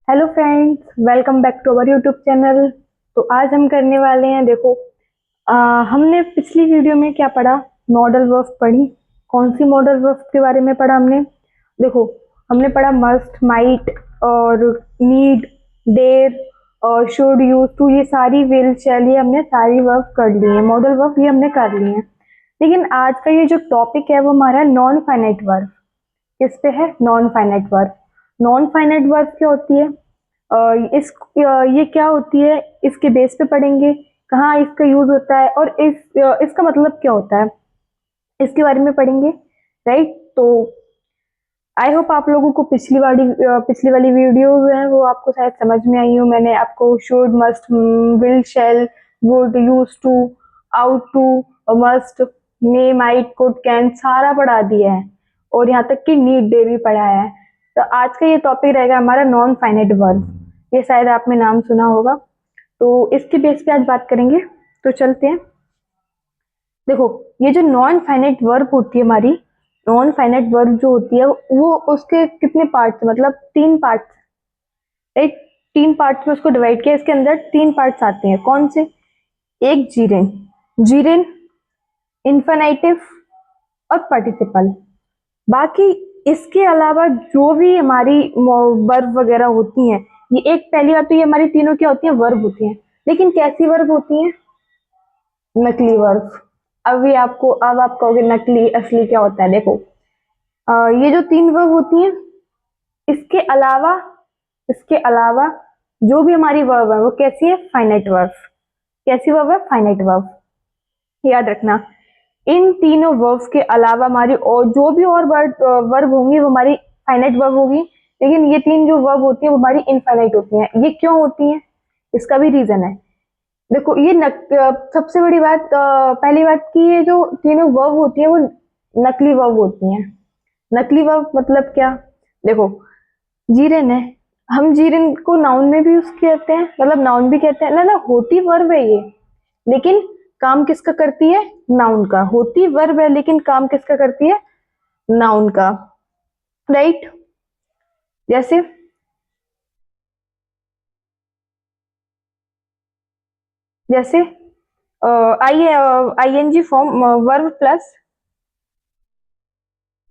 Hello friends, welcome back to our YouTube channel. तो आज हम करने वाले हैं, देखो, हमने पिछली वीडियो में क्या पढ़ा? मॉडल वर्ब पढ़ी। कौन सी मॉडल वर्ब के बारे में पढ़ा हमने? देखो, हमने पढ़ा मस्ट, माइट और नीड, डेयर और शुड, यूज टू, ये सारी विल, शैल, ये हमने सारी वर्ब कर ली है। मॉडल वर्ब ये हमने कर ली है। लेकिन आज का ये जो टॉपिक है वो हमारा नॉन फाइनाइट वर्ब। किस पे है? Non finite verb. Non finite verb क्या होती है? ये क्या होती है, इसके बेस पे पढ़ेंगे। कहाँ इसका यूज होता है और इसका मतलब क्या होता है, इसके बारे में पढ़ेंगे। राइट। तो आई होप आप लोगों को पिछली वाली वीडियोस हैं वो आपको शायद समझ में आई हो। मैंने आपको should, must, will, shall, would, use to, ought, must, may, might, could, can सारा पढ़ा दिया है और यहाँ तक कि नीड, डे भी पढ़ाया है। तो आज का ये टॉपिक रहेगा हमारा नॉन फाइनाइट वर्ब। ये शायद आपने नाम सुना होगा। तो इसके बेस पे आज बात करेंगे। तो चलते हैं। देखो, ये जो नॉन फाइनाइट वर्ब होती है हमारी, नॉन फाइनाइट वर्ब जो होती है वो उसके कितने पार्ट्स, मतलब तीन पार्ट्स। राइट। तीन पार्ट्स में उसको डिवाइड किया। इसके अंदर तीन पार्ट्स आते हैं। कौन से? एक जीरेन, जीरेन, इन्फिनेटिव और पार्टिसिपल। बाकी इसके अलावा जो भी हमारी वर्ब वगैरह होती हैं, ये एक पहली बात तो ये हमारी तीनों क्या होती हैं? वर्ब होती हैं। लेकिन कैसी वर्ब होती हैं? नकली वर्ब। अब आप कहोगे नकली असली क्या होता है? देखो, ये जो तीन वर्ब होती हैं, इसके अलावा इसके अलावा जो भी हमारी वर्ब है वो कैसी है? Finite verb. कैसी वर्ब है? Finite verb. याद रखना, इन तीनों वर्ब्स के अलावा हमारी और जो भी और वर्ब होंगी वो हमारी फाइनाइट वर्ब होगी। लेकिन ये तीन जो वर्ब होती है वो हमारी इनफाइनाइट होती हैं। ये क्यों होती हैं? इसका भी रीजन है। देखो, सबसे बड़ी बात, पहली बात कि ये जो तीनों वर्ब होती है वो नकली वर्ब होती हैं। नकली वर्ब मतलब क्या? देखो, जीरेन है, हम जीरेन को नाउन में भी यूज करते हैं, मतलब नाउन भी कहते हैं ना। होती वर्ब है ये, लेकिन काम किसका करती है? नाउन का। होती वर्ब है लेकिन काम किसका करती है? नाउन का। राइट। जैसे जैसे I N G form, verb plus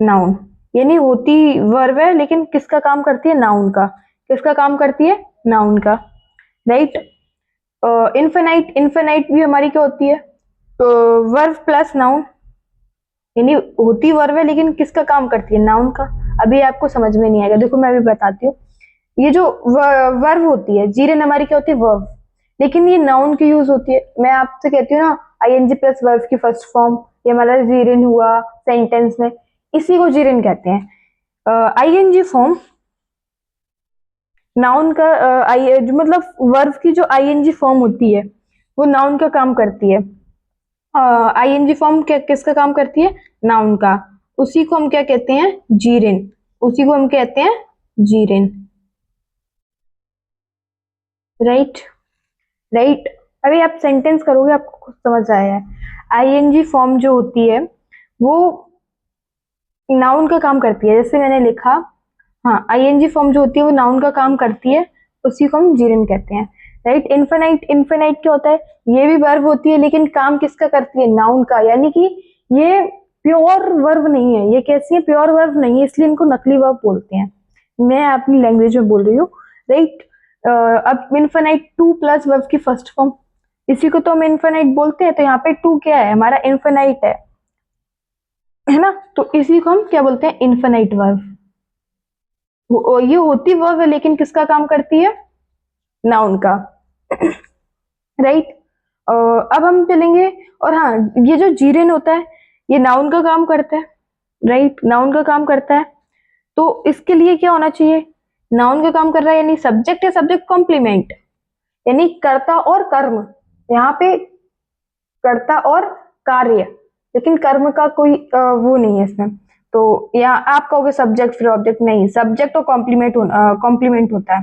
noun, यानी होती वर्ब है लेकिन किसका काम करती है? नाउन का। किसका काम करती है? नाउन का। राइट। इन्फिनाइट, इन्फिनाइट भी हमारी क्या होती है? तो वर्ब प्लस नाउन, यानी होती वर्ब है लेकिन किसका काम करती है? नाउन का। अभी आपको समझ में नहीं आएगा, देखो मैं अभी बताती हूँ। ये जो वर्ब होती है, जीरेन हमारी क्या होती है? वर्ब। लेकिन ये नाउन की यूज होती है। मैं आपसे कहती हूँ ना, आईएनजी प्लस वर्ब की फर्स्ट फॉर्म, ये हमारा जीरेन हुआ सेंटेंस में, इसी को जीरेन कहते हैं। आईएनजी फॉर्म नाउन का, आई जो मतलब वर्ब की जो आईएनजी फॉर्म होती है वो नाउन का काम करती है। आईएनजी फॉर्म किसका काम करती है? नाउन का। उसी को हम क्या कहते हैं? जीरेन। उसी को हम कहते हैं जीरेन। राइट। राइट। अभी आप सेंटेंस करोगे आपको खुद समझ आया है। आईएनजी फॉर्म जो होती है वो नाउन का काम करती है, जैसे मैंने लिखा। हाँ, आईएनजी फॉर्म जो होती है वो नाउन का काम करती है, उसी को हम जीरेन कहते हैं। राइट। इन्फिनाइट, इन्फिनाइट क्या होता है? ये भी वर्ब होती है लेकिन काम किसका करती है? नाउन का। यानी कि ये प्योर वर्ब नहीं है। ये कैसी है? प्योर वर्ब नहीं है, इसलिए इनको नकली वर्ब बोलते हैं। मैं अपनी लैंग्वेज में बोल रही हूँ। राइट। अब इन्फिनाइट, टू प्लस वर्ब की फर्स्ट फॉर्म, इसी को तो हम इन्फिनाइट बोलते हैं। तो यहाँ पे टू क्या है? हमारा इन्फिनाइट है ना। तो इसी को हम क्या बोलते हैं? Infinite verb. ये होती वर्ब है लेकिन किसका काम करती है? नाउन का। राइट। अब हम चलेंगे। और हाँ, ये जो जीरेन होता है ये नाउन का काम करता है। राइट। नाउन का काम करता है। तो इसके लिए क्या होना चाहिए? नाउन का काम कर रहा है यानी सब्जेक्ट या सब्जेक्ट कॉम्प्लीमेंट, यानी कर्ता और कर्म। यहाँ पे कर्ता और कार्य, लेकिन कर्म का कोई वो नहीं है इसमें। तो यहाँ आप कहोगे सब्जेक्ट फिर ऑब्जेक्ट, नहीं, सब्जेक्ट तो कॉम्प्लीमेंट होता है।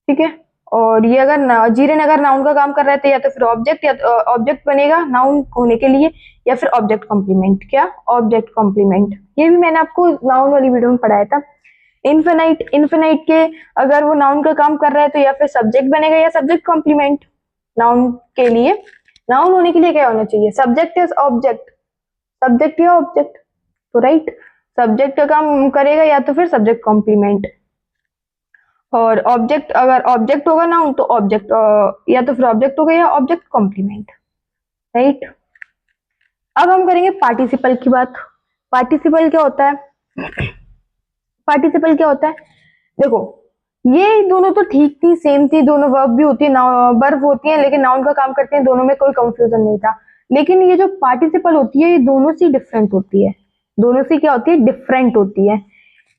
ठीक है। और ये अगर जीरेन अगर नाउन का काम कर रहा है तो या तो फिर ऑब्जेक्ट, या ऑब्जेक्ट बनेगा नाउन होने के लिए, या फिर ऑब्जेक्ट कॉम्प्लीमेंट। क्या? Object complement. ये भी मैंने आपको नाउन वाली वीडियो में पढ़ाया था। इनफिनाइट, इनफिनाइट के अगर वो नाउन का काम कर रहा है तो या फिर सब्जेक्ट बनेगा या सब्जेक्ट कॉम्प्लीमेंट। नाउन के लिए, नाउन होने के लिए क्या होना चाहिए, सब्जेक्ट या ऑब्जेक्ट, सब्जेक्ट या ऑब्जेक्ट, तो राइट सब्जेक्ट का काम करेगा या तो फिर सब्जेक्ट कॉम्प्लीमेंट। और ऑब्जेक्ट, अगर ऑब्जेक्ट होगा नाउन तो ऑब्जेक्ट या तो फिर ऑब्जेक्ट होगा या ऑब्जेक्ट कॉम्प्लीमेंट, राइट। अब हम करेंगे पार्टिसिपल की बात। पार्टिसिपल क्या होता है, पार्टिसिपल क्या होता है, देखो ये दोनों तो ठीक थी, सेम थी, दोनों वर्ब भी होती है, वर्ब होती है लेकिन नाउन का काम करते हैं, दोनों में कोई कंफ्यूजन नहीं था। लेकिन ये जो पार्टिसिपल होती है ये दोनों से डिफरेंट होती है, दोनों से क्या होती है, डिफरेंट होती है।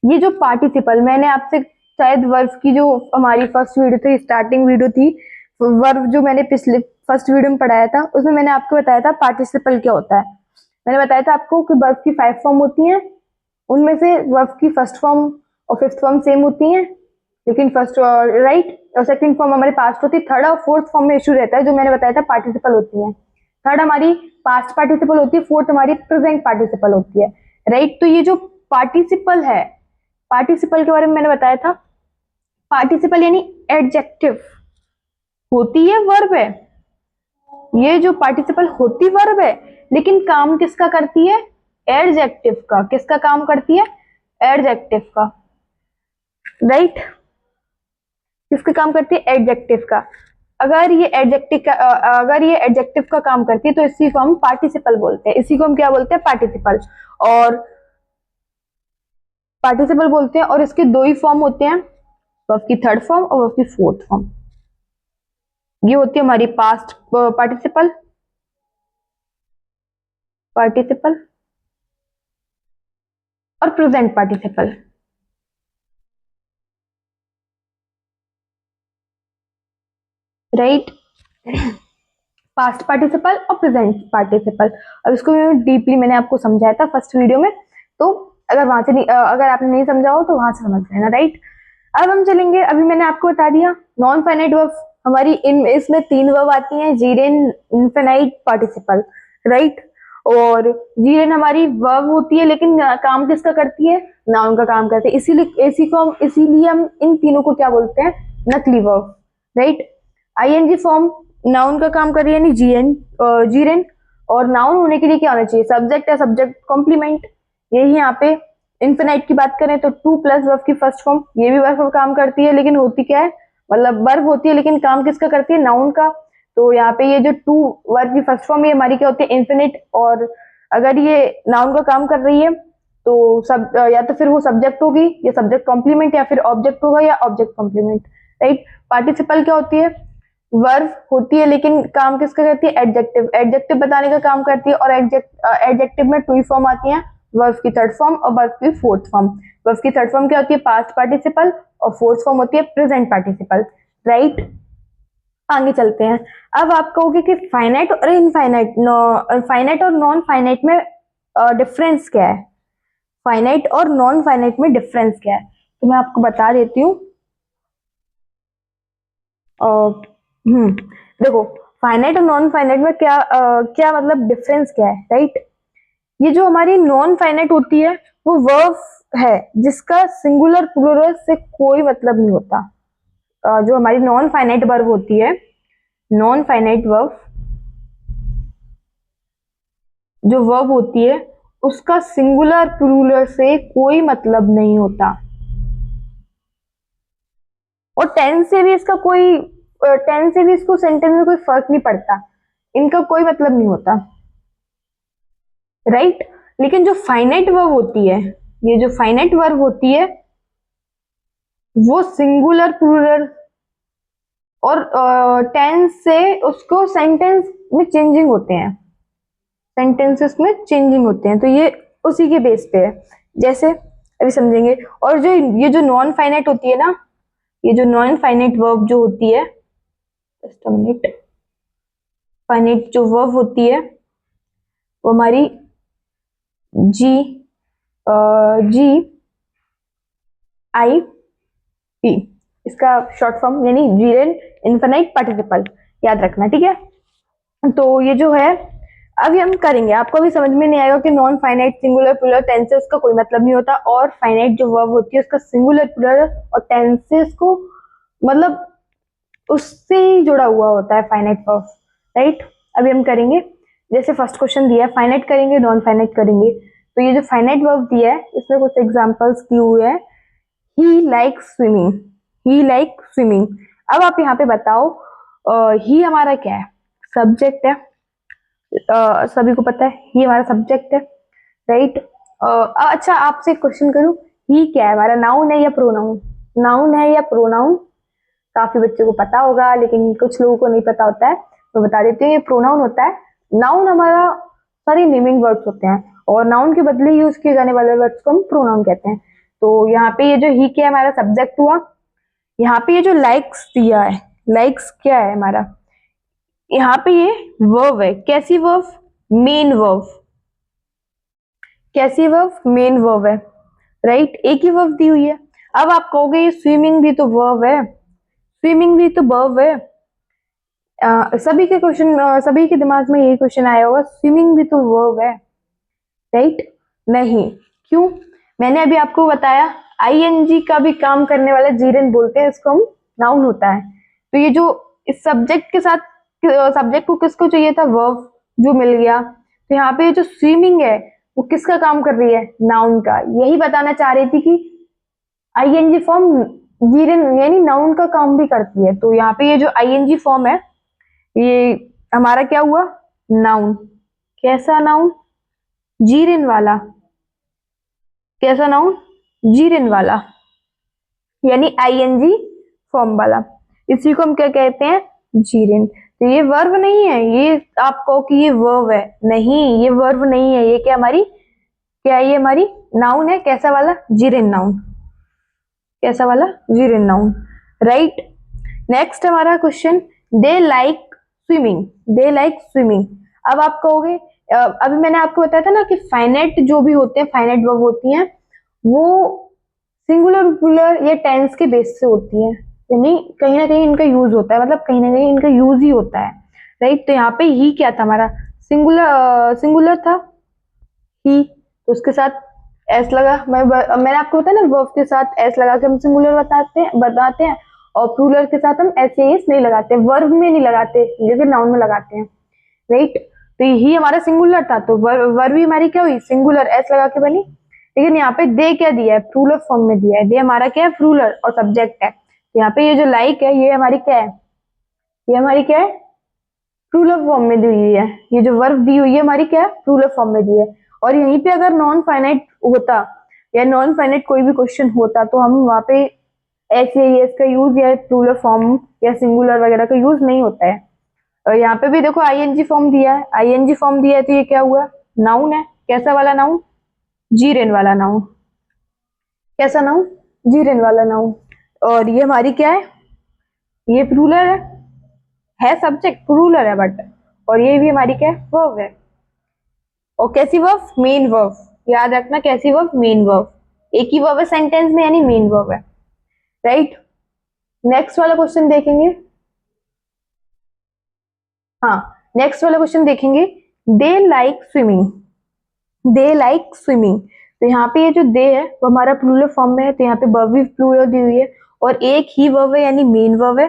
ये जो पार्टिसिपल, मैंने आपसे शायद वर्ब की जो हमारी फर्स्ट वीडियो थी, स्टार्टिंग वीडियो थी, वर्ब जो मैंने पिछले फर्स्ट वीडियो में पढ़ाया था उसमें मैंने आपको बताया था पार्टिसिपल क्या होता है। मैंने बताया था आपको कि वर्ब की 5 फॉर्म होती हैं, उनमें से वर्ब की फर्स्ट फॉर्म और फिफ्थ फॉर्म सेम होती हैं, लेकिन फर्स्ट राइट और सेकंड फॉर्म हमारी पास्ट होती है, थर्ड और फोर्थ फॉर्म में इशू रहता है जो मैंने बताया था पार्टिसिपल होती है। थर्ड हमारी पास्ट पार्टिसिपल होती है, फोर्थ हमारी प्रेजेंट पार्टिसिपल होती है, राइट। तो ये जो पार्टिसिपल है, पार्टिसिपल के बारे में मैंने बताया था, पार्टिसिपल यानी एडजेक्टिव होती है, वर्ब है। ये जो पार्टिसिपल होती वर्ब है लेकिन काम किसका करती है, एडजेक्टिव का। किसका काम करती है, एडजेक्टिव का, राइट। किसका काम करती है, एडजेक्टिव का। अगर ये एडजेक्टिव का अगर ये एडजेक्टिव का काम करती है तो इसी को हम पार्टिसिपल बोलते हैं, इसी को हम क्या बोलते हैं, पार्टिसिपल। और पार्टिसिपल बोलते हैं, और इसके दो ही फॉर्म होते हैं, वर्ब की थर्ड फॉर्म और वर्ब की फोर्थ फॉर्म। ये होती है हमारी पास्ट पार्टिसिपल, पार्टिसिपल और present participle, right. Past participle और प्रेजेंट पार्टिसिपल। अब इसको डीपली मैंने आपको समझाया था फर्स्ट वीडियो में, तो अगर वहां से नहीं अगर आपने नहीं समझा हो तो वहां से समझ लेना, राइट। अब हम चलेंगे, अभी मैंने आपको बता दिया नॉन फाइनाइट वर्ब हमारी इसमें 3 वर्ब आती हैं, जीरेन, इनफिनाइट, पार्टिसिपल, राइट। और जीरेन हमारी वर्ब होती है लेकिन काम किसका करती है, नाउन का काम करती है, इसीलिए हम इन तीनों को क्या बोलते हैं, नकली verb, right. ING form noun का काम कर रही है यानी जीरेन, और नाउन होने के लिए क्या होना चाहिए, सब्जेक्ट या सब्जेक्ट कॉम्प्लीमेंट। यही यहाँ पे इनफिनाइट की बात करें तो टू प्लस वर्ब की फर्स्ट फॉर्म, ये भी वर्ब काम करती है लेकिन होती क्या है, मतलब वर्ब होती है लेकिन काम किसका करती है, नाउन का। तो यहाँ पे ये जो टू वर्ब की फर्स्ट फॉर्म ये हमारी क्या होती है, इनफिनिट। और अगर ये नाउन का काम कर रही है तो सब या तो फिर वो सब्जेक्ट होगी या सब्जेक्ट कॉम्प्लीमेंट या फिर ऑब्जेक्ट होगा या ऑब्जेक्ट कॉम्प्लीमेंट, राइट। पार्टिसिपल क्या होती है, वर्ब होती है लेकिन काम किसका करती है, एडजेक्टिव, एडजेक्टिव बताने का काम करती है। और एडजेक्टिव में 2 फॉर्म आती हैं, वर्ब की थर्ड फॉर्म और वर्ब की फोर्थ फॉर्म। वर्ब की थर्ड फॉर्म क्या होती है, पास्ट पार्टिसिपल, और फोर्थ फॉर्म होती है प्रेजेंट पार्टिसिपल, राइट। आगे चलते हैं। अब आप कहोगे कि फाइनाइट और इनफाइनाइट, फाइनाइट और नॉन फाइनाइट में डिफरेंस क्या है, फाइनाइट और नॉन फाइनाइट में डिफरेंस क्या है, तो मैं आपको बता देती हूँ। देखो फाइनाइट और नॉन फाइनाइट में क्या मतलब डिफरेंस क्या है, राइट। ये जो हमारी नॉन फाइनाइट होती है वो वर्ब है जिसका सिंगुलर प्लूरल से कोई मतलब नहीं होता। जो हमारी नॉन फाइनाइट वर्ब होती है, नॉन फाइनाइट वर्ब जो वर्ब होती है उसका सिंगुलर प्लूरल से कोई मतलब नहीं होता, और टेंस से भी इसका कोई टेंस से भी इसको सेंटेंस में कोई फर्क नहीं पड़ता, इनका कोई मतलब नहीं होता, राइट। लेकिन जो फाइनाइट वर्ब होती है, ये जो फाइनाइट वर्ब होती है वो सिंगुलर प्लूरल और टेंस से उसको सेंटेंस में चेंजिंग होते हैं, सेंटेंसेस में चेंजिंग होते हैं, तो ये उसी के बेस पे है, जैसे अभी समझेंगे। और जो ये जो नॉन फाइनाइट होती है ना, ये जो नॉन फाइनाइट वर्ब जो होती है, जस्ट अ मिनट, फाइनाइट जो वर्ब होती है वो हमारी जी जी आई पी, इसका शॉर्ट फॉर्म यानी जीरेन इनफिनाइट पार्टिसिपल, याद रखना, ठीक है। तो ये जो है अभी हम करेंगे, आपको भी समझ में नहीं आएगा कि non finite singular plural tense से उसका कोई मतलब नहीं होता, और फाइनाइट जो वर्ब होती है उसका सिंगुलर प्लूरल और टेंस से उसको मतलब उससे ही जुड़ा हुआ होता है फाइनाइट वर्ब, राइट। अभी हम करेंगे, जैसे फर्स्ट क्वेश्चन दिया है फाइनाइट करेंगे नॉन फाइनाइट करेंगे। तो ये जो फाइनाइट वर्ब दिया है इसमें कुछ एग्जांपल्स दिए हुए हैं। ही लाइक स्विमिंग, ही लाइक स्विमिंग। अब आप यहाँ पे बताओ, ही हमारा क्या है, सब्जेक्ट है, सभी को पता है ही हमारा सब्जेक्ट है, राइट। अच्छा आपसे क्वेश्चन करूं, ही क्या है हमारा, नाउन है या प्रोनाउन, नाउन है या प्रोनाउन। काफी बच्चों को पता होगा लेकिन कुछ लोगों को नहीं पता होता है, तो बता देती हूँ ये प्रोनाउन होता है। नाउन हमारा सारी नेमिंग वर्ड्स होते हैं और नाउन के बदले यूज किए जाने वाले वर्ड्स को हम प्रोनाउन कहते हैं। तो यहाँ पे ये जो ही क्या है हमारा सब्जेक्ट हुआ। यहाँ पे ये जो लाइक्स दिया है, लाइक्स क्या है हमारा, यहाँ पे ये वर्ब है, कैसी वर्ब, मेन वर्ब, कैसी वर्ब, मेन वर्ब है, राइट। एक ही वर्ब दी हुई है। अब आप कहोगे ये स्विमिंग भी तो वर्ब है, स्विमिंग भी तो वर्ब है। सभी के क्वेश्चन, सभी के दिमाग में यही क्वेश्चन आया होगा, स्विमिंग भी तो वर्ब है, राइट। नहीं, क्यों, मैंने अभी आपको बताया आईएनजी का भी काम करने वाला जीरन बोलते हैं, इसको हम नाउन होता है। तो ये जो इस सब्जेक्ट के साथ, सब्जेक्ट को किसको चाहिए था, वर्ब जो मिल गया। तो यहाँ पे जो स्विमिंग है वो किसका काम कर रही है, नाउन का। यही बताना चाह रही थी कि आईएनजी फॉर्म जीरन यानी नाउन का काम भी करती है। तो यहाँ पे ये जो आईएनजी फॉर्म है ये हमारा क्या हुआ, नाउन। कैसा नाउन, जीरन वाला, कैसा नाउन, जीरन वाला, यानी आईएनजी फॉर्म वाला। इसी को हम क्या कहते हैं, जीरन। तो ये वर्ब नहीं है, ये आप कहो कि ये वर्ब है, नहीं ये वर्ब नहीं है, ये क्या हमारी, क्या ये हमारी नाउन है। कैसा वाला, जीरन नाउन, कैसा वाला, जीरन नाउन, राइट। नेक्स्ट हमारा question, they like swimming, they like swimming. अब आप कहोगे, अभी मैंने आपको बताया था ना कि फाइनाइट जो भी होते हैं, फाइनाइट वर्ब होती हैं वो सिंगुलर प्लूरल या टेंस के बेस से होती है, यानी कहीं ना कहीं इनका यूज होता है, मतलब कहीं ना कहीं इनका यूज ही होता है, राइट। तो यहाँ पे ही क्या था हमारा, सिंगुलर, सिंगुलर था ही, तो उसके साथ एस लगा। मैंने आपको बताया ना वर्ब के साथ एस लगा के हम सिंगुलर बताते हैं और प्लूरल के साथ हम एस एस नहीं लगाते, वर्ब में नहीं लगाते लेकिन नाउन में लगाते हैं, राइट। तो ही हमारा सिंगुलर था तो वर्ब भी हमारी क्या हुई, सिंगुलर, एस लगा के बनी। लेकिन यहाँ पे दे क्या दिया है, प्लूरल फॉर्म में दिया है, दे हमारा क्या है, प्लूरल और सब्जेक्ट है। यहाँ पे ये जो लाइक है ये हमारी क्या है, ये हमारी क्या है, प्लूरल फॉर्म में दी हुई है। ये जो वर्ब दी हुई है हमारी क्या है, प्लूरल फॉर्म में दी है। और यहीं पे अगर नॉन फाइनाइट होता या नॉन फाइनाइट कोई भी क्वेश्चन होता तो हम वहां पे एस या एस का यूज या प्लूरल फॉर्म या सिंगुलर वगैरह का यूज नहीं होता है। और यहाँ पे भी देखो आईएनजी फॉर्म दिया है, आईएनजी फॉर्म दिया है तो ये क्या हुआ, नाउन है। कैसा वाला नाउन, जीरेन वाला नाउन, कैसा नाउन, जीरेन वाला नाउन। और ये हमारी क्या है, ये प्लूरल है सब्जेक्ट प्लूरल है बट, और ये भी हमारी क्या है, वर्ब है। और कैसी वर्ब, मेन वर्ब, याद रखना कैसी वर्ब, मेन वर्ब। एक ही वर्ब है सेंटेंस में यानी मेन वर्ब है, राइट। नेक्स्ट वाला क्वेश्चन देखेंगे, हाँ नेक्स्ट वाला क्वेश्चन देखेंगे, they like swimming, they like swimming. तो यहाँ पे ये जो दे है वो हमारा प्लूरल फॉर्म में है, तो यहाँ पे वर्ब भी प्लूरल दी हुई है और एक ही वर्ब है यानी मेन वर्ब है,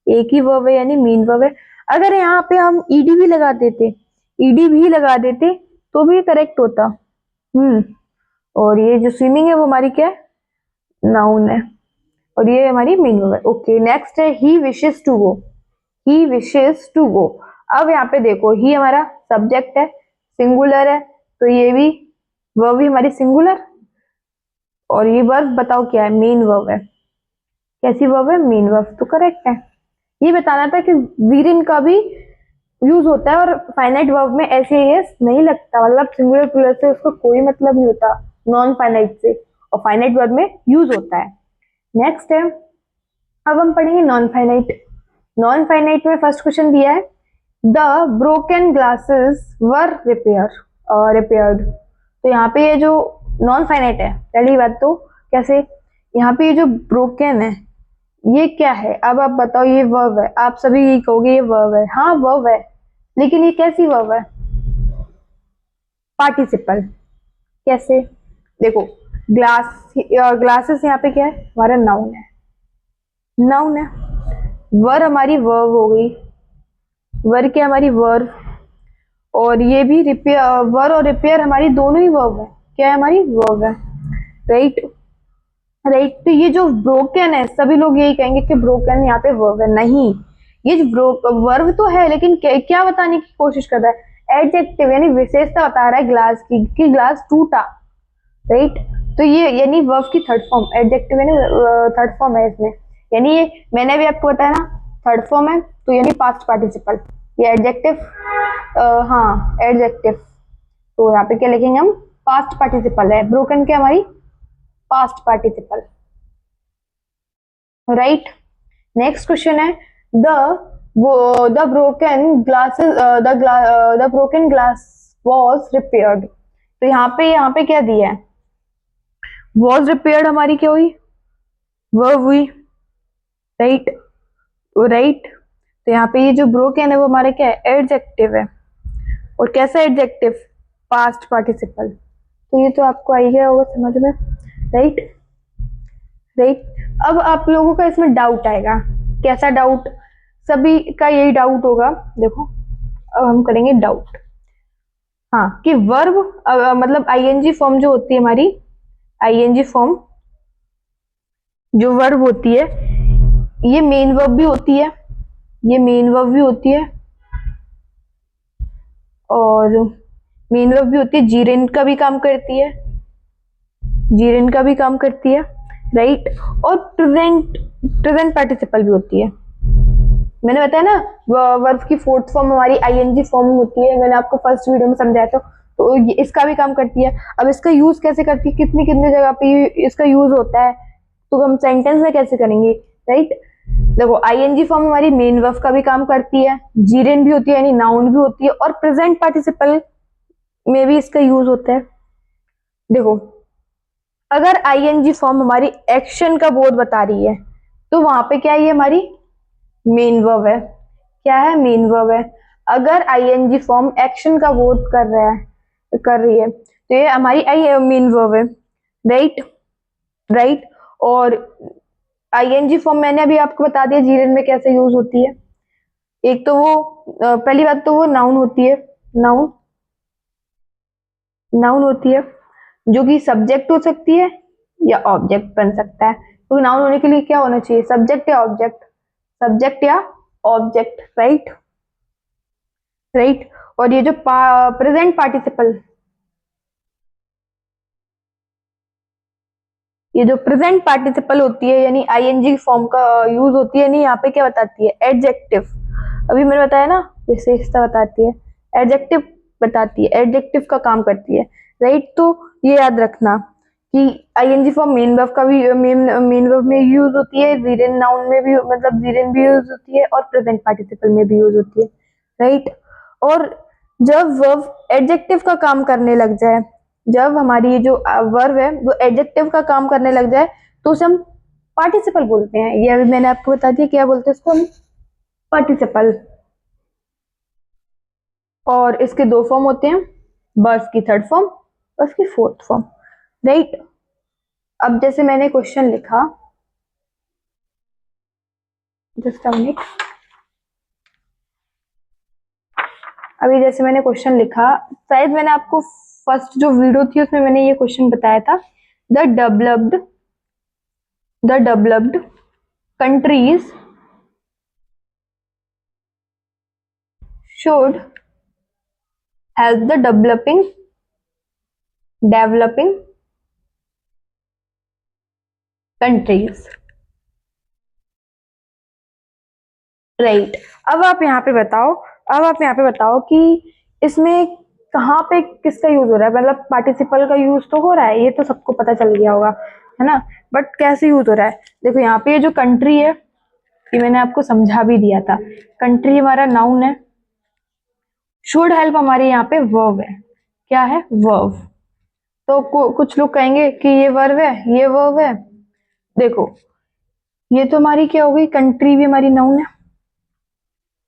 एक ही वर्ब है यानी मेन वर्ब है। अगर यहाँ पे हम ईडी भी लगा देते, ईडी भी लगा देते तो भी करेक्ट होता। और ये जो स्विमिंग है वो हमारी क्या है, नाउन है और ये हमारी मेन वर्ब है। ओके नेक्स्ट है he wishes to go, he wishes to go. अब यहाँ पे देखो ही हमारा सब्जेक्ट है, सिंगुलर है, तो ये भी वर्ब भी हमारी सिंगुलर और ये वर्ब बताओ क्या है, मेन वर्ब है। कैसी वर्ब है, मेन वर्ब, तो करेक्ट है। ये बताना था कि वीरिन का भी यूज होता है और फाइनाइट वर्ब में ऐसे एस नहीं लगता, मतलब सिंगुलर प्लूरल से उसका कोई मतलब नहीं होता, नॉन फाइनाइट से, और फाइनाइट वर्ब में यूज होता है। नेक्स्ट है, अब हम पढ़ेंगे नॉन फाइनाइट। नॉन फाइनाइट में फर्स्ट क्वेश्चन दिया है, the broken glasses were repaired. तो यहाँ पे ये जो नॉन फाइनाइट है, पहली बात तो कैसे, यहाँ पे ये जो ब्रोकन है ये क्या है, अब आप बताओ, ये वर्ब है, आप सभी यही कहोगे ये वर्ब है, हाँ वर्ब है, लेकिन ये कैसी वर्ब है, पार्टिसिपल। कैसे? देखो, ग्लासेस यहाँ पे क्या है, हमारा नाउन है, नाउन है। वर हमारी वर्ब हो गई, वर क्या हमारी वर्ब, और ये भी रिपेयर, वर और रिपेयर हमारी दोनों ही वर्ब है। क्या है? हमारी वर्ब है, राइट। राइट, तो ये जो ब्रोकन है, सभी लोग यही कहेंगे कि ब्रोकन यहाँ पे वर्ब है। नहीं, ये वर्ब तो है, लेकिन क्या बताने की कोशिश कर रहा है? एडजेक्टिव, यानी विशेषता बता रहा है ग्लास की, कि ग्लास टूटा, राइट। तो ये यानी वर्ब की थर्ड फॉर्म, एडजेक्टिव यानी थर्ड फॉर्म है इसमें। यानी ये मैंने अभी आपको बताया ना, थर्ड फॉर्म है, तो यानी पास्ट पार्टिसिपल। ये एडजेक्टिव, हाँ एडजेक्टिव, तो यहाँ पे क्या लिखेंगे हम? पास्ट पार्टिसिपल है। ब्रोकन क्या हमारी? Past participle, right. Next question है, the broken glasses, the broken glass was repaired. तो यहाँ पे क्या दिया है? वॉज रिपेयर्ड हमारी क्या हुई? वर्ब हुई, राइट, राइट। तो यहाँ पे ये जो ब्रोकन है वो हमारे क्या है? एडजेक्टिव है। और कैसा एडजेक्टिव? Past participle. तो ये तो आपको आ ही गया होगा समझ में, राइट, राइट। अब आप लोगों का इसमें डाउट आएगा। कैसा डाउट? सभी का यही डाउट होगा। देखो, अब हम करेंगे डाउट, हाँ, कि वर्ब मतलब आईएनजी फॉर्म जो होती है हमारी, आईएनजी फॉर्म जो वर्ब होती है, ये मेन वर्ब भी होती है, ये मेन वर्ब भी होती है, और मेन वर्ब भी होती है, जीरेन का भी काम करती है, जीरेन का भी काम करती है, राइट। और प्रेजेंट पार्टिसिपल भी होती है। मैंने बताया ना, वर्ब की फोर्थ फॉर्म हमारी आईएनजी फॉर्म होती है, मैंने आपको फर्स्ट वीडियो में समझाया था। तो ये इसका भी काम करती है। अब इसका यूज कैसे करती है, कितनी कितनी जगह पे इसका यूज होता है, तो हम सेंटेंस में कैसे करेंगे, राइट। देखो, आईएनजी फॉर्म हमारी मेन वर्ब का भी काम करती है, जीरेन भी होती है यानी नाउन भी होती है, और प्रेजेंट पार्टिसिपल में भी इसका यूज होता है। देखो, अगर आईएनजी फॉर्म हमारी एक्शन का बोध बता रही है, तो वहां पे क्या है? ये हमारी मेन वर्ब है। क्या है? मेन वर्ब है। अगर आईएनजी फॉर्म एक्शन का बोध कर रहा है, कर रही है, तो ये हमारी आई मेन वर्ब है, राइट, राइट। और आईएनजी फॉर्म मैंने अभी आपको बता दिया जीरन में कैसे यूज होती है। एक तो वो पहली बात तो वो नाउन होती है, नाउन, नाउन होती है, जो कि सब्जेक्ट हो सकती है या ऑब्जेक्ट बन सकता है। तो नाउन होने के लिए क्या होना चाहिए? सब्जेक्ट या ऑब्जेक्ट, सब्जेक्ट या ऑब्जेक्ट, राइट, राइट। और ये जो प्रेजेंट पार्टिसिपल, ये जो प्रेजेंट पार्टिसिपल होती है यानी आईएनजी फॉर्म का यूज होती है, नहीं यहाँ पे क्या बताती है? एडजेक्टिव। अभी मैंने बताया ना, विशेषता बताती है, एडजेक्टिव बताती है, एडजेक्टिव का काम करती है, राइट। तो ये याद रखना कि आईएनजी फॉर्म मेन वर्ब का भी मेन वर्ब में यूज होती है, जीरेन नाउन में भी, मतलब जीरेन भी यूज होती है, और प्रेजेंट पार्टिसिपल में भी यूज होती है, राइट। और जब वर्ब एडजेक्टिव का काम करने लग जाए, जब हमारी ये जो वर्ब है वो एडजेक्टिव का काम करने लग जाए, तो उसे हम पार्टिसिपल बोलते हैं। ये अभी मैंने आपको बता दिया, क्या बोलते हैं इसको हम? पार्टिसिपल। और इसके दो फॉर्म होते हैं, बस की थर्ड फॉर्म, बस की फोर्थ फॉर्म, राइट। अब जैसे मैंने क्वेश्चन लिखा, जस्ट अ मिनट, अभी जैसे मैंने क्वेश्चन लिखा, शायद मैंने आपको फर्स्ट जो वीडियो थी उसमें मैंने ये क्वेश्चन बताया था, the developed countries should help the developing countries, right. अब आप यहाँ पे बताओ, अब आप यहाँ पे बताओ कि इसमें कहाँ पे किसका यूज हो रहा है? मतलब पार्टिसिपल का यूज तो हो रहा है, ये तो सबको पता चल गया होगा, है ना, बट कैसे यूज हो रहा है? देखो, यहाँ पे ये जो कंट्री है, ये मैंने आपको समझा भी दिया था, कंट्री हमारा नाउन है, शुड हेल्प हमारे यहाँ पे वर्ब है। क्या है? वर्ब। तो कुछ लोग कहेंगे कि ये वर्ब है, ये वर्ब है। देखो, ये तो हमारी क्या हो गई? कंट्री भी हमारी नाउन है,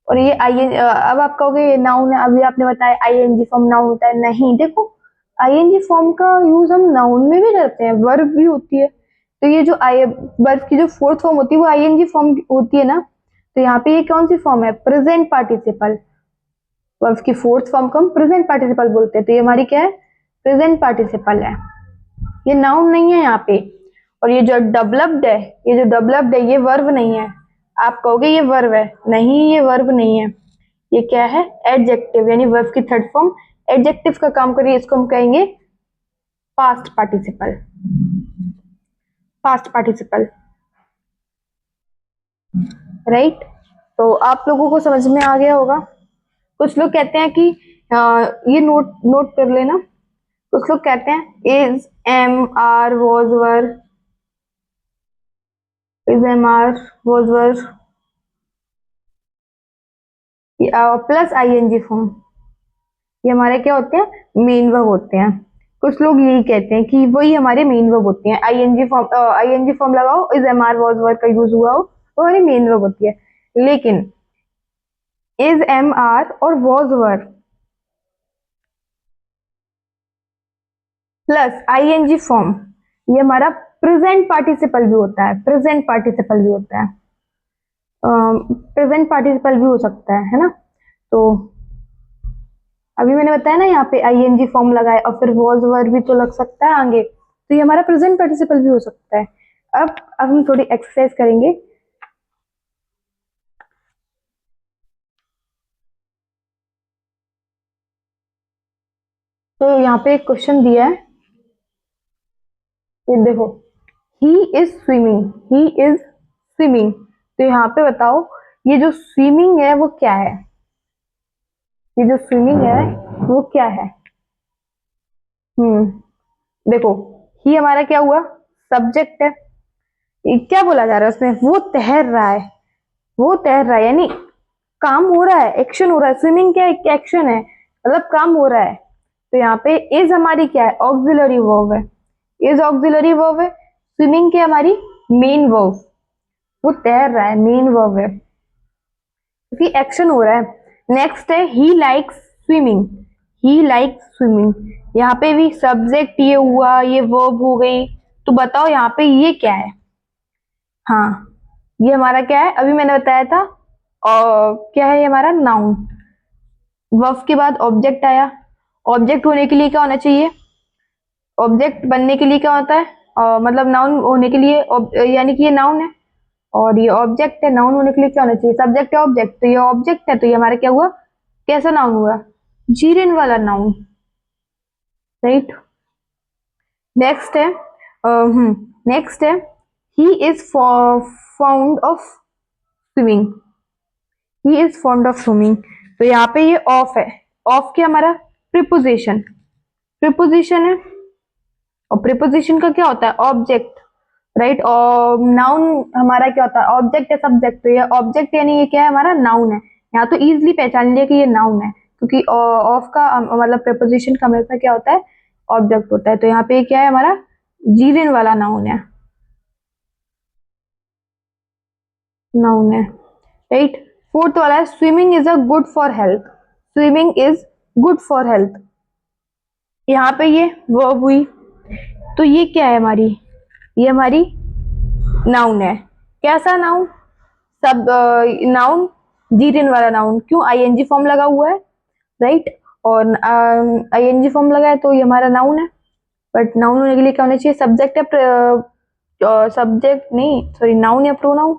और ये आई, अब आप कहोगे ये नाउन है, अभी आपने बताया आईएनजी फॉर्म नाउन होता है। नहीं, देखो आईएनजी फॉर्म का यूज हम नाउन में भी करते हैं, वर्ब भी होती है। तो ये जो वर्ब की जो फोर्थ फॉर्म होती है वो आईएनजी फॉर्म होती है ना। तो यहाँ पे ये कौन सी फॉर्म है, प्रेजेंट पार्टिसिपल। वर्ब की फोर्थ फॉर्म को हम प्रेजेंट पार्टिसिपल बोलते हैं। तो ये हमारी क्या है, प्रेजेंट पार्टिसिपल है, ये नाउन नहीं है यहाँ पे। और ये जो डेवलप्ड है, ये जो डेवलप्ड है ये वर्ब नहीं है। आप कहोगे ये वर्ब है, नहीं ये वर्ब नहीं है, ये क्या है, एडजेक्टिव, यानी वर्ब की थर्ड फॉर्म एडजेक्टिव का काम करिए, इसको हम कहेंगे past participle. Past participle, right. तो आप लोगों को समझ में आ गया होगा। कुछ लोग कहते हैं कि ये नोट नोट कर लेना। कुछ लोग कहते हैं is, am, are, was, were, is, am, are, was, were plus ING form, ये हमारे क्या होते हैं, मेन वर्ब होते हैं। कुछ लोग यही कहते हैं कि वही हमारे मेन वर्ब होती हैं। आईएनजी फॉर्म लगाओ, इज, एम, आर, वॉज, वर का यूज हुआ हो तो हमारी मेन वर्ब होती है। लेकिन इज, एम, आर और was, were plus ING form, ये हमारा प्रेजेंट पार्टिसिपल भी होता है। प्रेजेंट पार्टिसिपल भी होता है, प्रेजेंट पार्टिसिपल भी हो सकता है ना। तो अभी मैंने बताया ना यहाँ पे आईएनजी फॉर्म लगाए और फिर वॉज, वर भी तो लग सकता है आगे, तो ये हमारा प्रेजेंट पार्टिसिपल भी हो सकता है। अब हम थोड़ी एक्सरसाइज करेंगे। तो यहाँ पे एक क्वेश्चन दिया है, ये देखो, he is swimming, he is swimming. तो यहाँ पे बताओ ये जो स्विमिंग है वो क्या है, ये जो स्विमिंग है वो क्या है। देखो, ही हमारा क्या हुआ, सब्जेक्ट है। ये क्या बोला जा रहा है उसमें, वो तैर रहा है, वो तैर रहा है, यानी काम हो रहा है, एक्शन हो रहा है। स्विमिंग क्या एक एक्शन है, मतलब काम हो रहा है। तो यहाँ पे इज हमारी क्या है, ऑक्सिलरी वर्ब है, इज ऑक्सिलरी वर्ब है। स्विमिंग क्या हमारी मेन वर्ब, वो तैर रहा है, मेन वर्ब है क्योंकि एक्शन हो रहा है। नेक्स्ट है he likes swimming, he likes swimming. यहाँ पे भी सब्जेक्ट ये हुआ, ये वर्ब हो गई। तो बताओ यहाँ पे ये क्या है, हाँ ये हमारा क्या है, अभी मैंने बताया था। और क्या है ये हमारा नाउन। वर्ब के बाद ऑब्जेक्ट आया, ऑब्जेक्ट होने के लिए क्या होना चाहिए, ऑब्जेक्ट बनने के लिए क्या होता है, मतलब नाउन होने के लिए यानी कि ये नाउन है और ये ऑब्जेक्ट है। नाउन होने के लिए क्या होना चाहिए, सब्जेक्ट है ऑब्जेक्ट। तो ये ऑब्जेक्ट है, तो ये हमारा क्या हुआ, कैसा नाउन हुआ, जीरेन वाला नाउन, राइट। नेक्स्ट है नेक्स्ट है he is found of swimming, he is fond of swimming. तो यहाँ पे ये ऑफ है, ऑफ क्या हमारा प्रीपोजिशन, प्रीपोजिशन है। और प्रीपोजिशन का क्या होता है, ऑब्जेक्ट, राइट। और नाउन हमारा क्या होता है, ऑब्जेक्ट है सब्जेक्ट। तो ये ऑब्जेक्ट यानी ये क्या है, हमारा नाउन है। यहाँ तो इजिली पहचान लिया कि ये नाउन है क्योंकि ऑफ का मतलब प्रीपोजिशन का हमेशा क्या होता है, ऑब्जेक्ट होता है। तो यहाँ पे क्या है, हमारा जीरेन वाला नाउन है, नाउन है, राइट। फोर्थ वाला है swimming is a good for health, swimming is good for health. यहाँ पे ये वर्ब हुई, तो ये क्या है हमारी, ये हमारी नाउन है। कैसा नाउन, सब नाउन, जीरेन वाला नाउन। क्यों, आईएनजी फॉर्म लगा हुआ है, राइट। और आईएनजी फॉर्म लगा है तो ये हमारा नाउन है। बट नाउन होने के लिए क्या होना चाहिए, सब्जेक्ट है, सब्जेक्ट नहीं सॉरी नाउन या प्रोनाउन,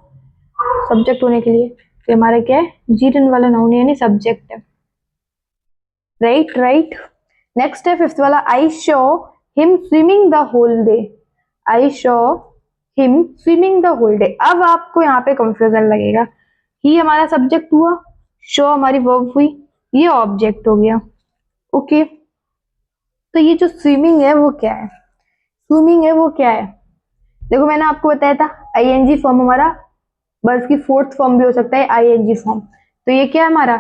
सब्जेक्ट होने के लिए। तो हमारा क्या है, जीरेन वाला नाउन यानी सब्जेक्ट है, राइट राइट। नेक्स्ट है फिफ्थ वाला, I show him swimming the whole day, I show him swimming the whole day. अब आपको यहाँ पे कंफ्यूजन लगेगा, ही हमारा सब्जेक्ट हुआ, शो हमारी वर्ब हुई, ये ऑब्जेक्ट हो गया, ओके। तो ये जो स्विमिंग है वो क्या है, स्विमिंग है वो क्या है, देखो मैंने आपको बताया था आईएनजी फॉर्म हमारा वर्ब की फोर्थ फॉर्म भी हो सकता है आईएनजी फॉर्म। तो ये क्या है हमारा,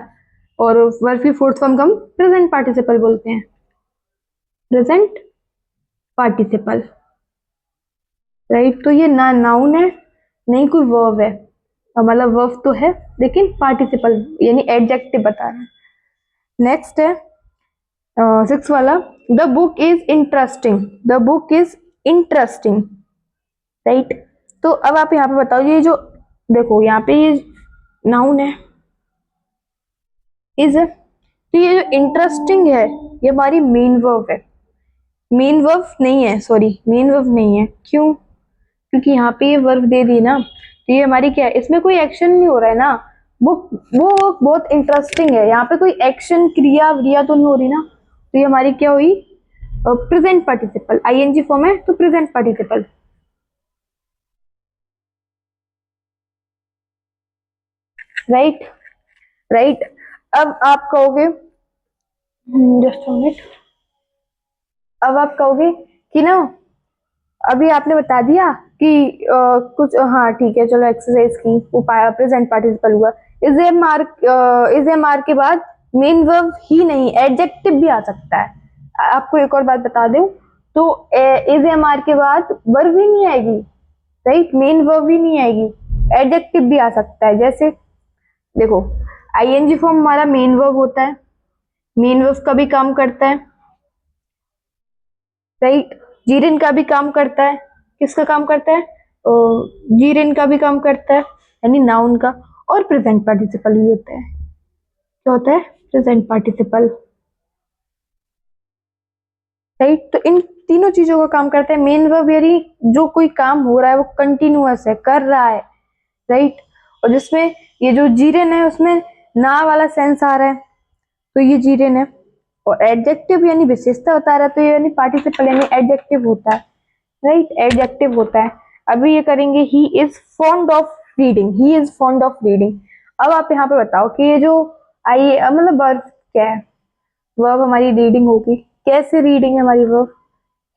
और वर्ब की फोर्थ फॉर्म को हम प्रेजेंट पार्टिसिपल बोलते हैं, प्रेजेंट पार्टिसिपल, राइट। तो ये ना नाउन है नहीं कोई वर्ब है, मतलब वर्ब तो है लेकिन पार्टिसिपल यानी एडजेक्टिव बता रहे हैं। नेक्स्ट है सिक्स वाला, the book is interesting, the book is interesting, right. तो अब आप यहाँ पे बताओ, ये जो देखो यहाँ पे ये नाउन है इज, तो ये जो इंटरेस्टिंग है ये हमारी मेन वर्ब है, मेन वर्ब नहीं है, सॉरी मेन वर्ब नहीं है, क्यों? क्योंकि यहाँ पे ये वर्ब दे दी ना, तो ये हमारी क्या है, इसमें कोई एक्शन नहीं हो रहा है ना, वो बहुत इंटरेस्टिंग है, यहाँ पे कोई एक्शन क्रिया व्रिया तो नहीं हो रही ना, तो ये हमारी क्या हुई, प्रेजेंट पार्टिसिपल, आईएनजी फॉर्म है तो प्रेजेंट पार्टिसिपल, राइट राइट। अब आप कहोगे, जस्ट मिनट, अब आप कहोगे कि ना अभी आपने बता दिया कि कुछ, हाँ ठीक है चलो, एक्सरसाइज की वो पाया प्रेजेंट पार्टिसिपल हुआ, is a mark, is a mark के बाद मेन वर्ब ही नहीं एडजेक्टिव भी आ सकता है। आपको एक और बात बता दूं, तो इज ए मार्क के बाद वर्ब ही नहीं आएगी, राइट, मेन वर्ब ही नहीं आएगी, एडजेक्टिव भी आ सकता है। जैसे देखो आईएनजी फॉर्म हमारा मेन वर्ब होता है, मेन वर्ब का भी काम करता है, राइट, जीरिन का भी काम करता है, किसका काम करता है, जीरिन का भी काम करता है यानी नाउन का, और प्रेजेंट पार्टिसिपल भी होता है, क्या होता है, प्रेजेंट पार्टिसिपल, राइट। तो इन तीनों चीजों का काम करता है। मेन वर्ब यानी जो कोई काम हो रहा है वो कंटिन्यूअस है, कर रहा है, राइट, और जिसमें ये जो जीरेन है उसमें ना वाला सेंस आ रहा है तो ये जीरेन है, और एडजेक्टिव यानी विशेषता बता रहा है तो ये यानी पार्टिसिपल यानी एडजेक्टिव होता है, राइट, एडजेक्टिव होता है। अभी ये करेंगे he is fond of reading, he is fond of reading. अब आप यहाँ पे बताओ कि ये जो आई मतलब वर्ब क्या है, वर्ब हमारी रीडिंग होगी, कैसे रीडिंग है हमारी वर्ब,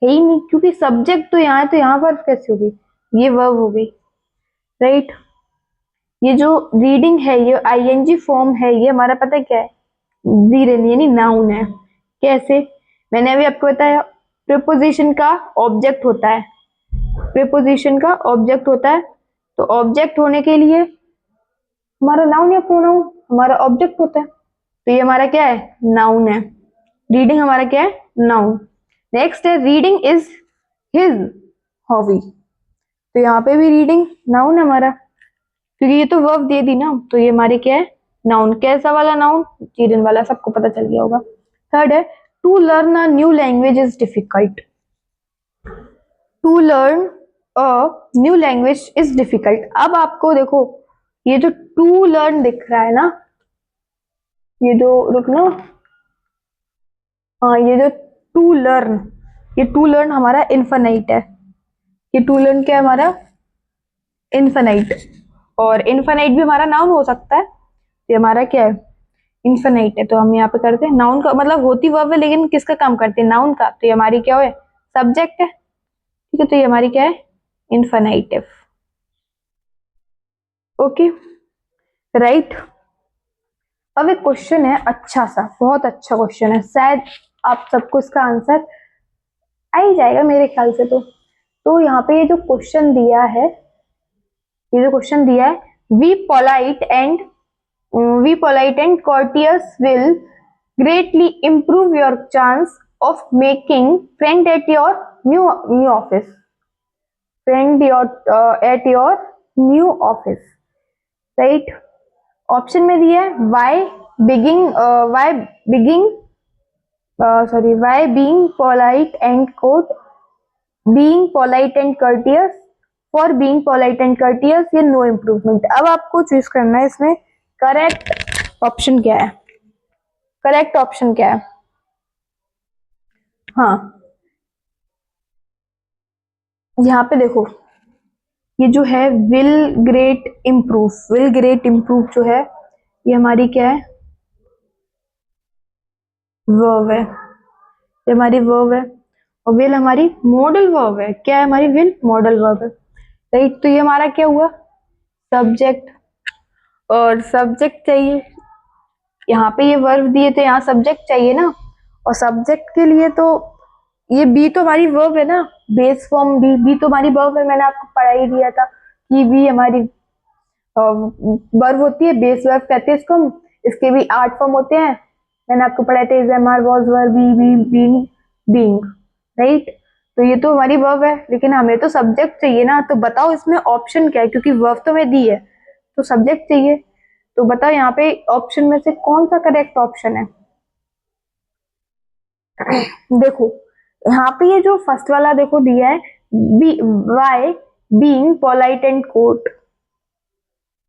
है ही नहीं क्योंकि सब्जेक्ट तो यहाँ है, तो यहाँ वर्ब कैसे होगी, ये वर्ब हो गई, राइट। ये जो रीडिंग है ये आईएनजी फॉर्म है, ये हमारा पता है क्या है, जीरेन यानी नाउन है। कैसे, मैंने अभी आपको बताया प्रीपोजिशन का ऑब्जेक्ट होता है, प्रीपोजिशन का ऑब्जेक्ट होता है, तो ऑब्जेक्ट होने के लिए हमारा नाउन या प्रोनाउन हमारा ऑब्जेक्ट होता है, तो ये हमारा क्या है, नाउन है, रीडिंग हमारा क्या है, नाउन। नेक्स्ट है रीडिंग इज हिज हॉबी, तो यहाँ पे भी रीडिंग नाउन है हमारा, क्योंकि ये तो वर्ब दे दी ना, तो ये हमारे क्या है, नाउन। कैसा वाला नाउन, जीरेन वाला, सबको पता चल गया होगा। थर्ड है to learn a new language is difficult, to learn a new language is difficult. अब आपको देखो ये जो टू लर्न दिख रहा है ना, ये जो रुकना, हाँ ये जो टू लर्न हमारा इन्फिनाइट है, ये टू लर्न क्या है हमारा, इन्फिनाइट, और इन्फिनाइट भी हमारा नाउन हो सकता है, ये हमारा क्या है, इन्फिनाइट है। तो हम यहाँ पे करते हैं नाउन का मतलब होती वर्ब है लेकिन किसका काम करते हैं, नाउन का, तो ये हमारी क्या है, सब्जेक्ट है, ठीक है, तो ये हमारी क्या है, इन्फिनाइटिव, ओके, राइट। अब एक क्वेश्चन है अच्छा सा, बहुत अच्छा क्वेश्चन है, शायद आप सबको इसका आंसर आ ही जाएगा मेरे ख्याल से। तो यहाँ पे ये जो क्वेश्चन दिया है, ये जो क्वेश्चन दिया है, we polite and courteous will greatly improve your chance of making friend at your new office, friend your at your new office, right। Option में दिया है why being polite and courteous, for being polite and courteous या no improvement। अब आपको choose करना है इसमें correct option क्या है, करेक्ट ऑप्शन क्या है, हाँ यहाँ पे देखो ये जो है विल ग्रेट इम्प्रूव जो है ये हमारी क्या है, वर्ब है, ये हमारी वर्ब है, और विल हमारी मॉडल वर्ब है, क्या है हमारी विल मॉडल वर्ब है, राइट। तो ये हमारा क्या हुआ, सब्जेक्ट, और सब्जेक्ट चाहिए, यहाँ पे ये वर्ब दिए तो यहाँ सब्जेक्ट चाहिए ना, और सब्जेक्ट के लिए तो ये बी तो हमारी वर्ब है ना, बेस फॉर्म बी तो हमारी वर्ब है, मैंने आपको पढ़ा ही दिया था कि बी हमारी वर्ब होती है, बेस वर्ब कहते हैं इसको हम, इसके भी 8 फॉर्म होते हैं, मैंने आपको पढ़ाया था, is am are, was were, be be being being, right. तो ये तो हमारी वर्ब है, लेकिन हमें तो सब्जेक्ट चाहिए ना। तो बताओ इसमें ऑप्शन क्या है, क्योंकि वर्ब तो हमें दी है तो सब्जेक्ट चाहिए। तो बताओ यहाँ पे ऑप्शन में से कौन सा करेक्ट ऑप्शन है। देखो यहाँ पे ये जो फर्स्ट वाला देखो दिया है, be by being polite and coat,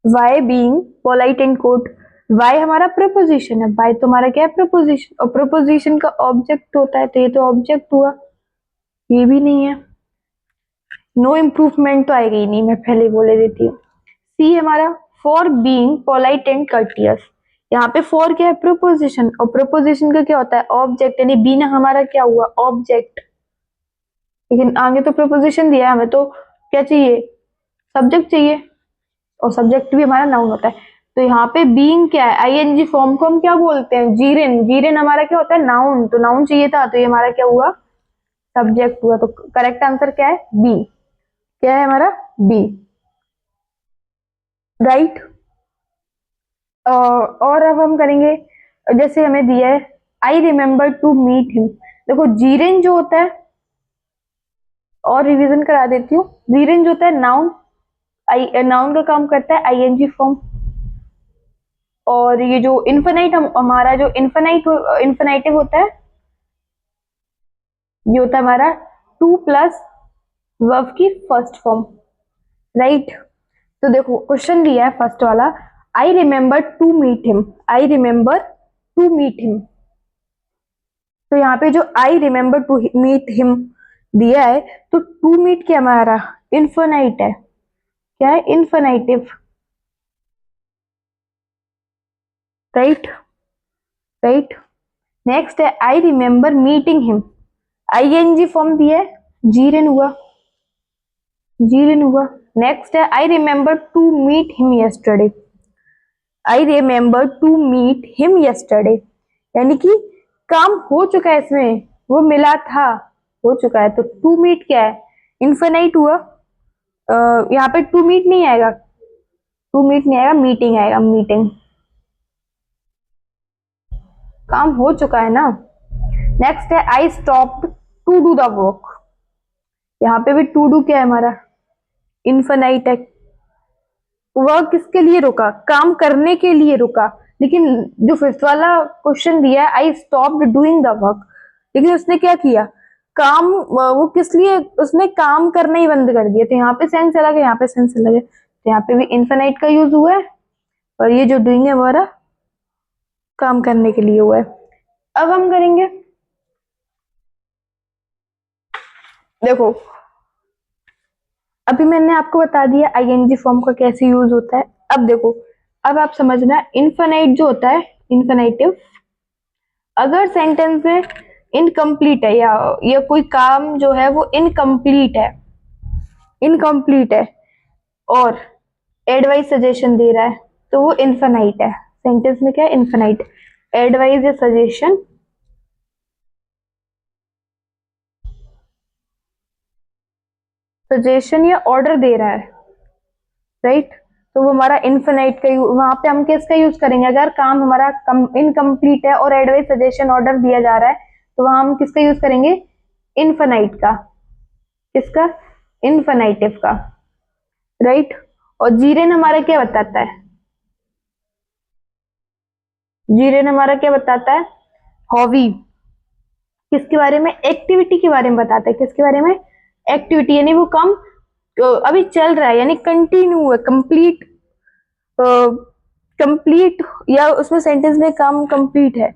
by being polite and coat. By हमारा प्रीपोजिशन है, वाई तो हमारा क्या है, प्रीपोजिशन, और प्रीपोजिशन का ऑब्जेक्ट होता है, तो ये तो ऑब्जेक्ट हुआ, ये भी नहीं है। नो इम्प्रूवमेंट तो आएगी ही नहीं, मैं पहले बोले देती हूँ। सी हमारा for being polite and courteous, यहाँ पे फॉर क्या है, प्रीपोजिशन, और प्रीपोजिशन का क्या होता है, ऑब्जेक्ट, यानी बीइंग हमारा क्या हुआ, ऑब्जेक्ट। लेकिन आगे तो प्रीपोजिशन दिया है, हमें तो क्या चाहिए, सब्जेक्ट चाहिए, और सब्जेक्ट भी हमारा नाउन होता है। तो यहाँ पे बीइंग क्या है, आईएनजी फॉर्म को हम क्या बोलते हैं, जीरेन। जीरेन हमारा क्या होता है, नाउन, तो नाउन चाहिए था, तो ये हमारा क्या हुआ, सब्जेक्ट हुआ। तो करेक्ट आंसर क्या है, बी। क्या है हमारा, बी, राइट। और अब हम करेंगे, जैसे हमें दिया है I remember to meet him. देखो जीरेन जो होता है, और रिवीजन करा देती हूँ, जीरेन जो होता है नाउन, नाउन का काम करता है आईएनजी फॉर्म। और ये जो इन्फिनाइट हमारा जो इन्फिनाइटिव होता है, ये होता है हमारा टू प्लस वर्ब की फर्स्ट फॉर्म, राइट। तो देखो क्वेश्चन दिया है फर्स्ट वाला, I remember to meet him, I remember to meet him. तो यहाँ पे जो I remember to meet him दिया है, तो टू मीट क्या हमारा, इन्फिनाइट है, क्या है, इन्फिनाइटिव, राइट, राइट। नेक्स्ट है I remember meeting him, ING form दिया है, जीरेन हुआ, जीरेन हुआ। नेक्स्ट है I remember to meet him yesterday, I remember to meet him yesterday, यानी कि काम हो चुका है इसमें, वो मिला था, हो चुका है। तो टू मीट क्या है, इन्फिनाइट हुआ। यहाँ पे टू मीट नहीं आएगा, टू मीट नहीं आएगा, मीटिंग आएगा, मीटिंग, काम हो चुका है ना। नेक्स्ट है I stopped to do the work, यहाँ पे भी टू डू क्या है हमारा, इन्फिनाइट है। वर्क किसके लिए रुका, काम करने के लिए रुका। लेकिन जो फिफ्थ वाला क्वेश्चन दिया है, I stopped doing the work, लेकिन उसने क्या किया, काम, वो किस लिए, उसने काम करना ही बंद कर दिया। तो यहाँ पे सेंस अलग है, यहाँ पे सेंस अलग है। तो यहाँ पे भी इन्फिनाइट का यूज हुआ है, और ये जो डूइंग है हमारा काम करने के लिए हुआ है। अब हम करेंगे, देखो अभी मैंने आपको बता दिया आईएनजी फॉर्म का कैसे यूज होता है। अब देखो, अब आप समझना, इनफिनाइट जो होता है, इन्फिनेटिव, अगर सेंटेंस में इनकम्प्लीट है, या कोई काम जो है वो इनकम्प्लीट है, इनकम्प्लीट है, और एडवाइस सजेशन दे रहा है, तो वो इनफिनाइट है। सेंटेंस में क्या है, इनफिनाइट, एडवाइस या सजेशन, सजेशन या ऑर्डर दे रहा है, राइट। तो वो हमारा इनफिनाइट का वहां पे हम किसका यूज करेंगे, अगर काम हमारा इनकम्प्लीट है और एडवाइस सजेशन ऑर्डर दिया जा रहा है, तो वहां हम किसका यूज करेंगे, इनफिनाइट का, किसका, इनफिनाइटिव का, राइट। और जीरेन हमारा क्या बताता है, जीरेन हमारा क्या बताता है, हॉबी, किसके बारे में, एक्टिविटी के बारे में बताता है, किसके बारे में, एक्टिविटी, यानी वो काम अभी चल रहा है, यानी कंटिन्यू है, कंप्लीट, कंप्लीट, या उसमें सेंटेंस में काम कंप्लीट है,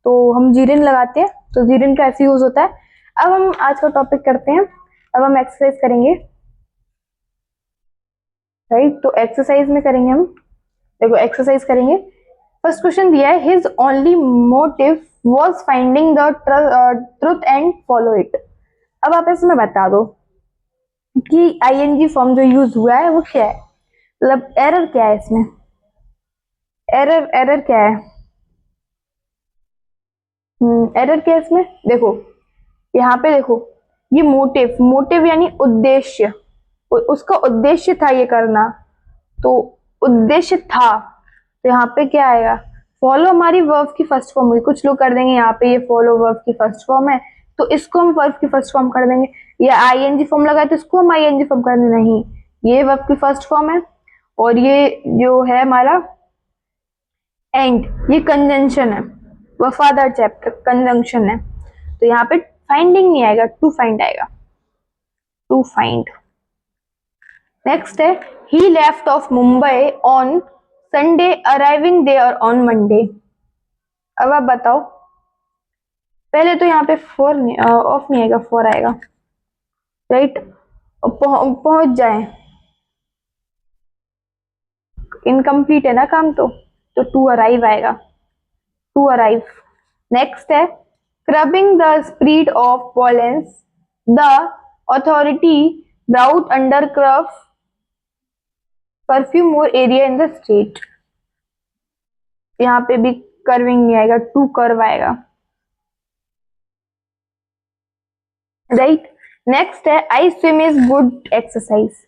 तो हम जीरेन लगाते हैं। तो जीरेन का ऐसे यूज होता है। अब हम आज का टॉपिक करते हैं, अब हम एक्सरसाइज करेंगे, राइट। तो एक्सरसाइज में करेंगे हम, देखो एक्सरसाइज करेंगे। फर्स्ट क्वेश्चन दिया है, his only motive was finding the truth and follow it. अब आप इसमें बता दो कि आईएनजी फॉर्म जो यूज हुआ है वो क्या है, मतलब एरर क्या है इसमें, एरर, एरर क्या है, एरर क्या है इसमें। देखो यहाँ पे देखो, ये मोटिव, मोटिव यानी उद्देश्य, उसका उद्देश्य था ये करना, तो उद्देश्य था, तो यहाँ पे क्या आएगा, फॉलो हमारी वर्ब की फर्स्ट फॉर्म हुई। कुछ लोग कर देंगे यहाँ पे ये फॉलो वर्ब की फर्स्ट फॉर्म है, तो इसको हम वर्ब की फर्स्ट फॉर्म कर देंगे, या आईएनजी फॉर्म लगाए तो इसको हम आईएनजी फॉर्म कर देंगे, नहीं, ये वर्ब की फर्स्ट फॉर्म है और ये जो है हमारा एंड, ये कंजंक्शन है, वफादार चैप्टर कंजंक्शन है, तो यहाँ पे फाइंडिंग नहीं आएगा, टू फाइंड आएगा, टू फाइंड। नेक्स्ट है he left of Mumbai on Sunday arriving there on Monday. अब आप बताओ, पहले तो यहाँ पे फोर ऑफ नहीं आएगा, फोर आएगा, राइट। पहुंच जाए, इनकम्प्लीट है ना काम, तो टू अराइव आएगा, टू अराइव। नेक्स्ट है curbing the spread of pollens the authority brought under curb perfume more area in the state. यहाँ पे भी कर्विंग नहीं आएगा, टू कर्व आएगा, राइट। नेक्स्ट है I swim is good exercise.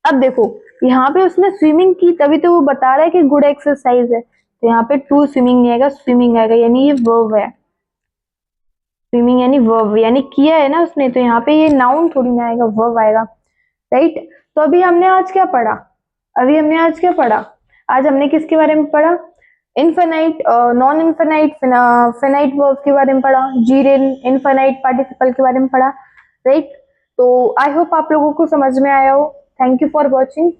अब देखो यहाँ पे उसने स्विमिंग की तभी तो वो बता रहा है कि गुड एक्सरसाइज है, तो यहाँ पे टू स्विमिंग नहीं आएगा, स्विमिंग आएगा, यानी ये वर्ब है, स्विमिंग यानी वर्ब, यानी किया है ना उसने, तो यहाँ पे ये नाउन थोड़ी ना आएगा, वर्ब आएगा, राइट। तो अभी हमने आज क्या पढ़ा, आज हमने किसके बारे में पढ़ा, infinite, non infinite, finite verb के बारे में पढ़ा, जीरेन इनफाइनाइट पार्टिसिपल के बारे में पढ़ा, राइट। तो आई होप आप लोगों को समझ में आया हो। Thank you for watching.